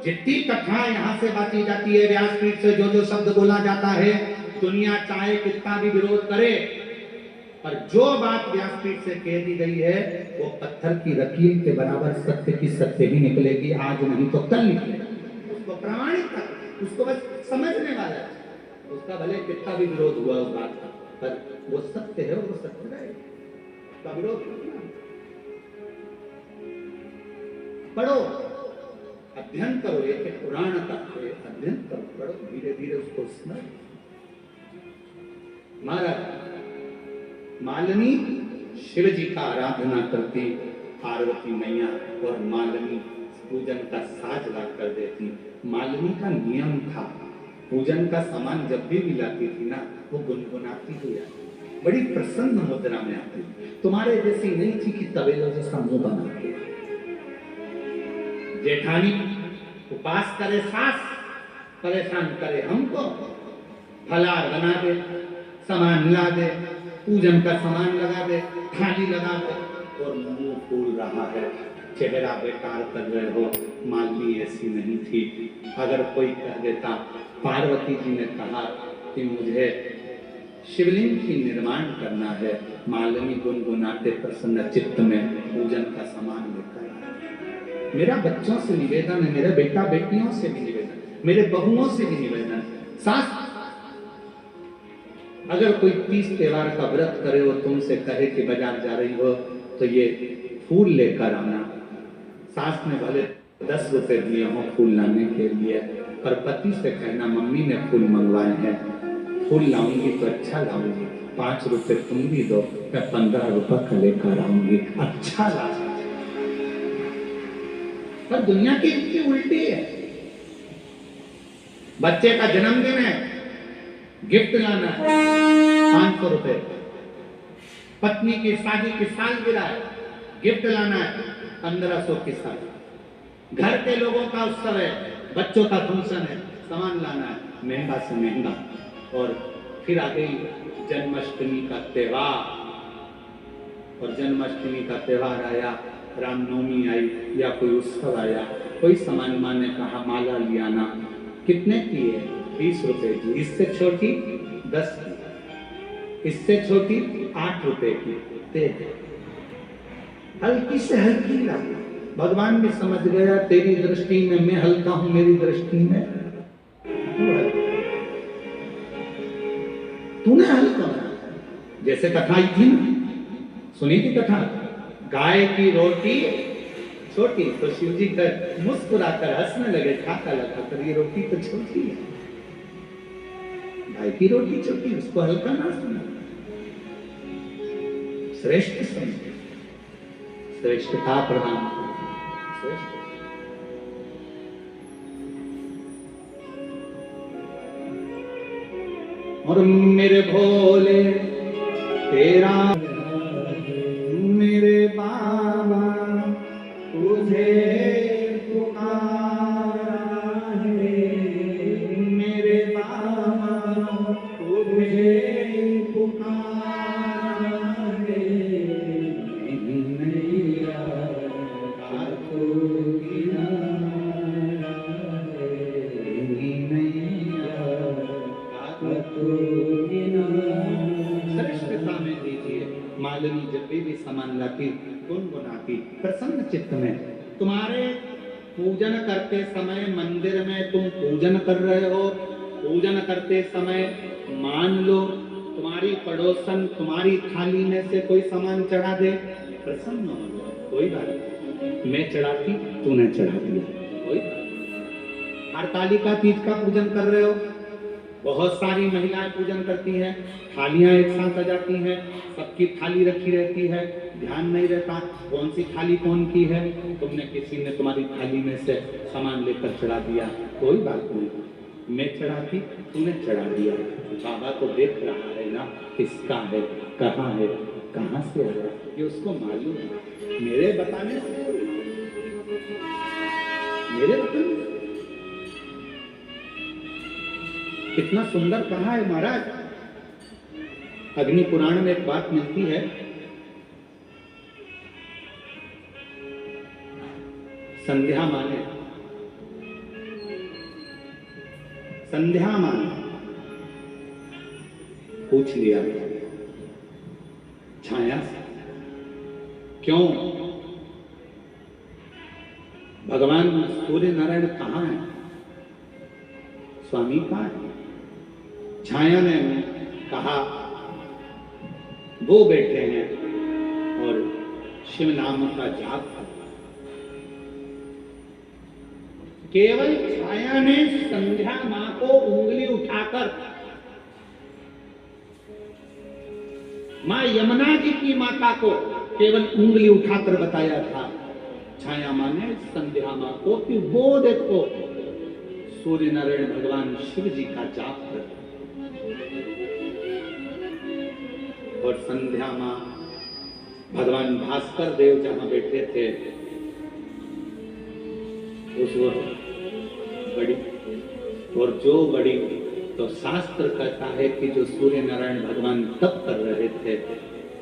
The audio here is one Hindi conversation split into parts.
जितनी कथा यहाँ से बांटी जाती है, व्यासपीठ से जो जो शब्द बोला जाता है, दुनिया चाहे कितना भी विरोध करे, पर जो बात व्यासपीठ से कह दी गई है वो पत्थर की लकीर के बराबर सत्य की सत्य ही निकलेगी, आज नहीं तो कल निकलेगी। उसको प्रमाणित कर, उसको बस समझने वाला है, उसका भले कितना भी विरोध हुआ उस बात का, पर वो सत्य है, वो सत्य रहेगा, उसका विरोध करना। पढ़ो, अध्ययन करो, एक पुराण का अध्ययन करो, पढ़ो, धीरे धीरे उसको स्मरण। महाराज मालिनी शिव जी का आराधना करती, पार्वती मैया और मालिनी पूजन का साज ला कर देती। मालिनी का नियम था, पूजन का सामान जब भी लाती थी ना, वो गुनगुनाती हुई आती, बड़ी प्रसन्न मुद्रा में आती। तुम्हारे जैसी नहीं थी कि तबेलों जैसा मुंह बनाती। जेठानी उपास करे सास, परेशान करे हमको, फलार बना दे, सामान ला दे, पूजन का सामान लगा दे, थाली लगा दे, और मुंह फूल रहा है, चेहरा बेकार कर रहे हो। मालिनी ऐसी नहीं थी। अगर कोई कह देता, पार्वती जी ने कहा कि मुझे शिवलिंग की निर्माण करना है, मालिनी गुनगुनाते प्रसन्न चित्त में पूजन का सामान लेकर आए। मेरा बच्चों से निवेदन है, मेरे बेटा बेटियों से भी निवेदन, मेरे बहुओं से भी निवेदन, सास अगर कोई 30 त्योहार का व्रत करे और तुमसे कहे कि बाजार जा रही हो तो ये फूल लेकर आना, सास ने भले 10 रुपए दिए हो फूल लाने के लिए, पर पति से कहना मम्मी ने फूल मंगवाए हैं, फूल लाऊंगी तो अच्छा लाऊंगी, 5 रुपए तुम भी दो, मैं 15 रुपए का लेकर आऊंगी, अच्छा ला। पर दुनिया की इतनी उल्टी है। बच्चे का जन्मदिन है, गिफ्ट लाना है 500 रुपए, पत्नी की शादी की सालगिरह है, गिफ्ट लाना है 1500 की साल, घर के लोगों का उत्सव है, बच्चों का फंक्शन है, सामान लाना है महंगा से महंगा। और फिर आ गई जन्माष्टमी का त्योहार, और जन्माष्टमी का त्योहार आया, रामनवमी आई या कोई उत्सव आया, कोई सामान माँ ने कहा माला लियाना, कितने की है? 20 रुपए की, इससे छोटी 10 की, इससे छोटी 8 रुपए की, दे दे। हल्की से हल्की ला। भगवान भी समझ गया तेरी दृष्टि में मैं हल्का हूं, मेरी दृष्टि में तूने हल्का। जैसे कथा आई थी ना, सुनी थी कथा, गाय की रोटी छोटी तो शिव जी कर मुस्कुराकर हंसने लगे, ठाका लगाकर, ये रोटी तो छोटी है, गाय की रोटी छोटी, उसको हल्का ना सुना, श्रेष्ठ समझे, श्रेष्ठता प्रदान श्रेष्ठ। और मेरे भोले तेरा मेरे बाबा तुझे पुकारा है, मेरे बाबा तुझे पुकारा है, नैया का तो किनारा है, नैया का तो किनारा। श्रेष्ठता में दीजिए। मालिनी जब भी सामान लाती, गुनगुनाती, प्रसन्न चित्त में। तुम्हारे पूजन करते समय मंदिर में तुम पूजन कर रहे हो, पूजन करते समय मान लो तुम्हारी पड़ोसन तुम्हारी थाली में से कोई सामान चढ़ा दे, प्रसन्न हो जाओ, कोई बात नहीं, मैं चढ़ाती तूने चढ़ा दिया, कोई बात। हरतालिका तीज का पूजन कर रहे हो, बहुत सारी महिलाएं पूजन करती हैं, थालियां एक साथ आ जाती हैं, सबकी थाली रखी रहती है, ध्यान नहीं रहता कौन सी थाली कौन की है, तुमने किसी ने तुम्हारी थाली में से सामान लेकर चढ़ा दिया, कोई बात नहीं, मैं चढ़ाती तूने चढ़ा दिया, बाबा को देख रहा है ना किसका है, कहाँ है, कहाँ से आया, ये उसको मालूम है। मेरे बताने से, मेरे बताने से कितना सुंदर कहा है महाराज। अग्नि पुराण में एक बात मिलती है, संध्या माने संध्या मां पूछ लिया छाया से, क्यों भगवान सूर्य नारायण कहाँ है, स्वामी कहाँ है? छाया ने कहा वो बैठे हैं और शिव नाम का जाप कर। केवल छाया ने संध्या मां को उंगली उठाकर मां यमुना जी की माता को केवल उंगली उठाकर बताया था छाया मां ने संध्या मां को कि वो देखो सूर्य नारायण भगवान शिव जी का जाप कर। और संध्या मां भगवान भास्कर देव जहां बैठे थे उस वक्त बड़ी, और जो बड़ी तो शास्त्र कहता है कि जो सूर्य नारायण भगवान तप कर रहे थे,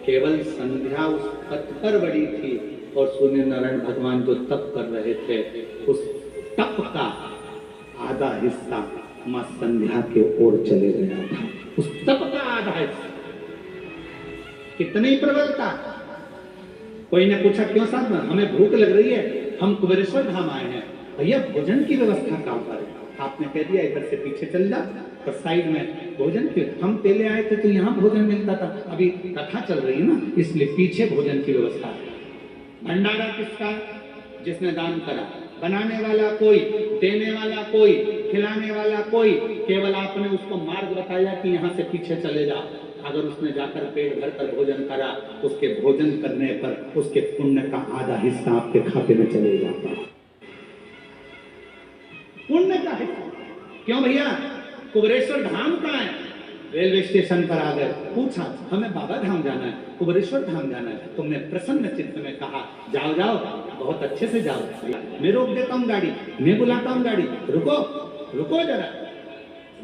केवल संध्या उस पथ पर बड़ी थी और सूर्य नारायण भगवान जो तप कर रहे थे उस तप का आधा हिस्सा मां संध्या के ओर चले गया था। उस तप का आधा हिस्सा कितनी प्रबलता। कोई ने पूछा क्यों साहब हमें भूख लग रही है, हम कुबेरेश्वर धाम आए हैं, भैया भोजन की व्यवस्था कहाँ पर है? आपने कह दिया इधर से पीछे चल जा और साइड में भोजन की, हम पहले आए थे तो यहाँ भोजन मिलता था, अभी कथा चल रही है ना इसलिए पीछे भोजन की व्यवस्था है। भंडारा किसका? जिसने दान करा। बनाने वाला कोई, देने वाला कोई, खिलाने वाला कोई, केवल आपने उसको मार्ग बताया कि यहाँ से पीछे चले जा। अगर उसने जाकर पेट भर कर भोजन करा, उसके भोजन करने पर उसके पुण्य का आधा हिस्सा आपके खाते में चले जाता है, पुण्य का हिस्सा। क्यों भैया कुबेरेश्वर धाम कहाँ है? रेलवे स्टेशन पर आ गए, पूछा हमें बाबा धाम जाना है, कुबेरेश्वर धाम जाना है। तुमने प्रसन्न चित्त में कहा जाओ जाओ, बहुत अच्छे से जाओ, मैं रोक देता हूँ गाड़ी, मैं बुलाता हूँ गाड़ी, रुको रुको जरा,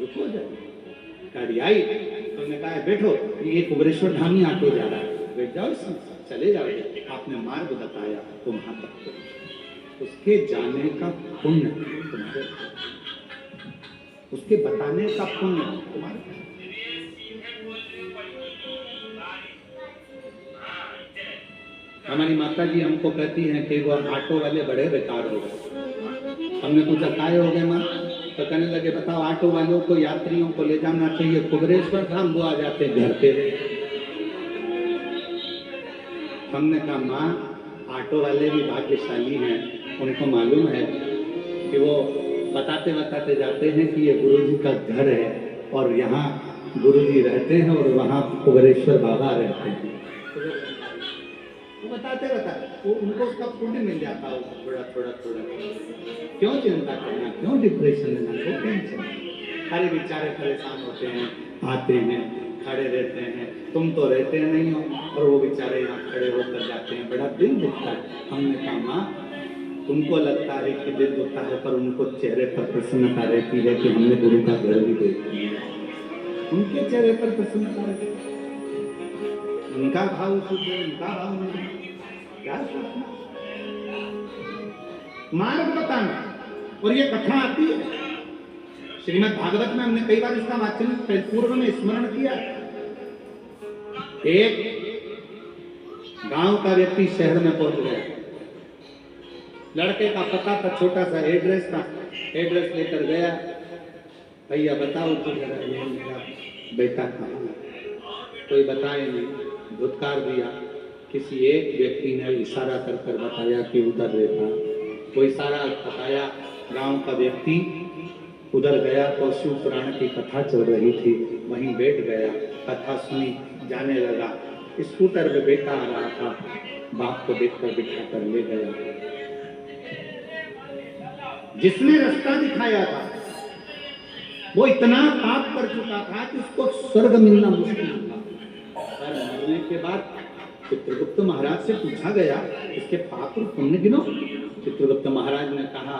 रुको जरा। गाड़ी आई, तुमने कहा बैठो, ये कुबेरेश्वर धाम ही ऑटो जा रहा है, बैठ जाओ इसमें, चले जाओ। आपने मार्ग बताया तो वहां तक उसके जाने का पुण्य तुम्हारे, उसके बताने का पुण्य तुम्हारे। हमारी माता जी हमको कहती हैं कि वो ऑटो वाले बड़े बेकार हो गए। हमने पूछा काय हो गए माँ? तो कहने लगे बताओ ऑटो वालों को यात्रियों को ले जाना चाहिए कुबेरेश्वर धाम, वो आ जाते घर पे। हमने कहा माँ ऑटो वाले भी भाग्यशाली हैं, उनको मालूम है कि वो बताते बताते जाते हैं कि ये गुरुजी का घर है और यहाँ गुरुजी रहते हैं और वहाँ कुबेरेश्वर बाबा रहते हैं। बताते बताते वो उनको उसका पुण्य मिल जाता है थोड़ा थोड़ा थोड़ा। क्यों चिंता करना, क्यों डिप्रेशन लेना, क्यों टेंशन? अरे बेचारे परेशान होते हैं, आते हैं, खड़े रहते हैं, तुम तो रहते नहीं हो और वो बेचारे यहाँ खड़े होकर जाते हैं, बड़ा दिल दुखता है। हमने कहा माँ तुमको लगता है कि दिल दुखता है, पर उनको चेहरे पर प्रसन्नता रहती है कि हमने गुरु का घर भी देख लिया, उनके चेहरे पर प्रसन्नता रहती है, उनका भाव शुद्ध है, उनका भाव नहीं। क्या सोचना, मार्ग बताना। और ये कथा आती है श्रीमद् भागवत में, हमने कई बार इसका वाचन पूर्व में स्मरण किया। एक गांव का व्यक्ति शहर में पहुंच गया, लड़के का पता था, छोटा सा एड्रेस था, एड्रेस लेकर गया, भैया बताओ तो जरा ये मेरा बेटा कहाँ है? कोई बताए नहीं, धुतकार दिया। किसी एक व्यक्ति ने इशारा कर कर बताया कि उधर रहता, कोई इशारा बताया, गांव का व्यक्ति उधर गया तो शिव पुराण की कथा चल रही थी, वहीं बैठ गया, कथा सुनी, जाने लगा। स्कूटर में बेटा आ रहा था, बाप को देखकर बिठा कर ले गया। जिसने रास्ता दिखाया था वो इतना पाप कर चुका था कि उसको स्वर्ग मिलना मुश्किल था। पर मरने के बाद चित्रगुप्त महाराज से पूछा गया इसके पाप और पुण्य गिनो। चित्रगुप्त महाराज ने कहा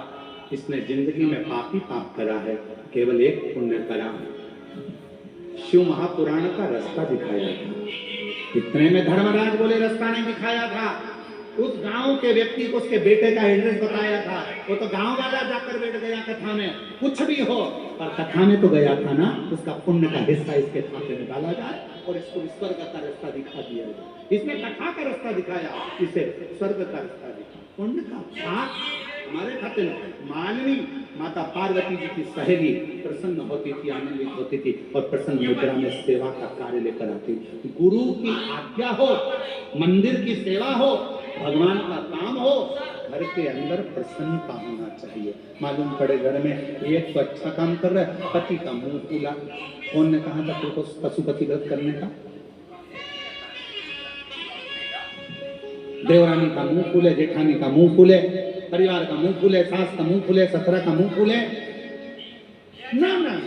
इसने जिंदगी में पाप ही पाप करा है, केवल एक पुण्य करा, शिव महापुराण का रास्ता दिखाया था। इतने में धर्मराज बोले रास्ता नहीं दिखाया था, उस गांव के व्यक्ति को उसके बेटे का एड्रेस बताया था, वो तो गांव वाला जाकर बैठ गया कथा में। कुछ भी हो, पर कथा में तो गया था ना, उसका पुण्य का हिस्सा इसके खाते में डाला जाए और इसको स्वर्ग का रास्ता दिखा दिया जाए। इसने कथा का रास्ता दिखाया, इसे स्वर्ग का रास्ता दिखा। पुण्य का भाग हमारे खाते में। मालिनी माता पार्वती जी की सहेली प्रसन्न होती थी, आनंदित होती थी और प्रसन्न मुद्रा में सेवा का कार्य लेकर आती। गुरु की आज्ञा हो, मंदिर की सेवा हो, भगवान का काम हो, घर के अंदर प्रसन्नता होना चाहिए। मालूम पड़े घर में एक तो अच्छा काम कर रहा है, पति का मुंह फूला। कौन ने कहा था तुमको पशुपति व्रत करने का? देवरानी का मुंह फूले, जेठानी का मुंह फूले, परिवार का मुंह फूले, सास का मुंह फूले, ससुरा का मुंह फूले। ना ना,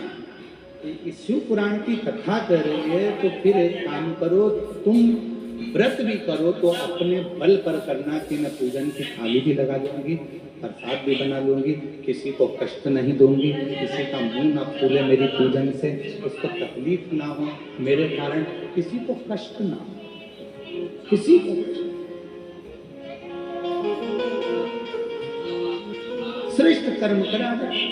इस शिव पुराण की कथा कर रही है तो फिर एक काम करो, तुम व्रत भी करो तो अपने बल पर करना कि मैं पूजन की थाली भी लगा लूंगी, प्रसाद भी बना लूंगी, किसी को कष्ट नहीं दूंगी, किसी का मुंह ना फूले मेरी पूजन से, उसको तकलीफ ना हो मेरे कारण, किसी को कष्ट ना हो, किसी को। श्रेष्ठ कर्म करा जाए।